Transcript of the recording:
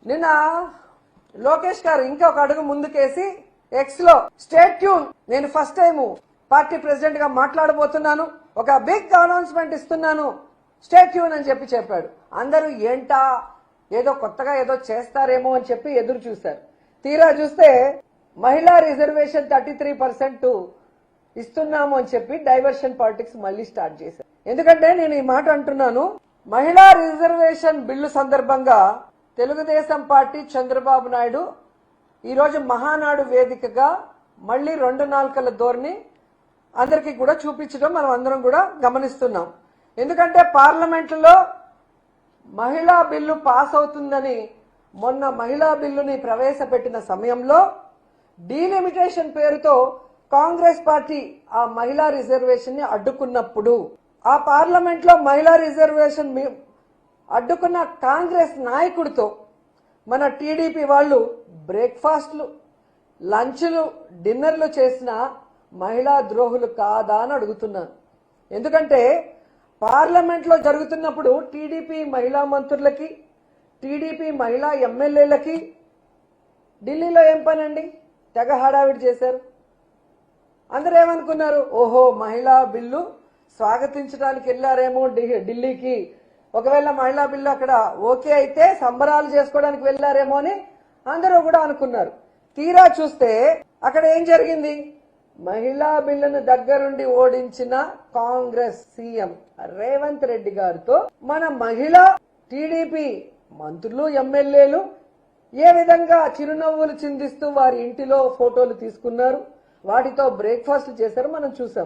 నిన్న లోకేష్ గారు ఇంకొక అడుగు ముందుకేసి ఎక్స్ లో స్టేట్ ట్యూన్, నేను ఫస్ట్ టైం పార్టీ ప్రెసిడెంట్ గా మాట్లాడబోతున్నాను, ఒక బిగ్ అనౌన్స్మెంట్ ఇస్తున్నాను, స్టేట్ ట్యూన్ అని చెప్పాడు. అందరూ ఏంటా, ఏదో కొత్తగా ఏదో చేస్తారేమో అని చెప్పి ఎదురు చూశారు. తీరా చూస్తే మహిళా రిజర్వేషన్ 33% ఇస్తున్నాము అని చెప్పి డైవర్షన్ పాలిటిక్స్ మళ్ళీ స్టార్ట్ చేశారు. ఎందుకంటే నేను ఈ మాట అంటున్నాను, మహిళా రిజర్వేషన్ బిల్లు సందర్భంగా తెలుగుదేశం పార్టీ చంద్రబాబు నాయుడు ఈరోజు మహానాడు వేదికగా మళ్లీ 2 నాలుకల ధోరణి అందరికీ కూడా చూపించడం మనం అందరం కూడా గమనిస్తున్నాం. ఎందుకంటే పార్లమెంటులో మహిళా బిల్లు పాస్ అవుతుందని మొన్న మహిళా బిల్లుని ప్రవేశపెట్టిన సమయంలో డీలిమిటేషన్ పేరుతో కాంగ్రెస్ పార్టీ ఆ మహిళా రిజర్వేషన్ ని అడ్డుకున్నప్పుడు, ఆ పార్లమెంట్ లో మహిళా రిజర్వేషన్ అడ్డుకున్న కాంగ్రెస్ నాయకుడితో మన టీడీపీ వాళ్ళు బ్రేక్ఫాస్ట్లు, లంచ్లు, డిన్నర్లు చేసిన మహిళా ద్రోహులు కాదా అని అడుగుతున్నాను. ఎందుకంటే పార్లమెంట్ లో జరుగుతున్నప్పుడు టీడీపీ మహిళా మంత్రులకి, టీడీపీ మహిళా ఎమ్మెల్యేలకి ఢిల్లీలో ఏం పనండి? తెగ హడావిడి చేశారు. అందరూ ఏమనుకున్నారు, ఓహో మహిళా బిల్లు స్వాగతించడానికి వెళ్లారేమో ఢిల్లీకి, ఒకవేళ మహిళా బిల్లు అక్కడ ఓకే అయితే సంబరాలు చేసుకోవడానికి వెళ్లారేమో అని అందరూ కూడా అనుకున్నారు. తీరా చూస్తే అక్కడ ఏం జరిగింది? మహిళా బిల్లును దగ్గరుండి ఓడించిన కాంగ్రెస్ సీఎం రేవంత్ రెడ్డి గారితో మన మహిళా టీడీపీ మంత్రులు, ఎమ్మెల్యేలు ఏ విధంగా చిరునవ్వులు చిందిస్తూ వారి ఇంటిలో ఫోటోలు తీసుకున్నారు, వాటితో బ్రేక్ఫాస్ట్ చేశారు మనం చూసాం.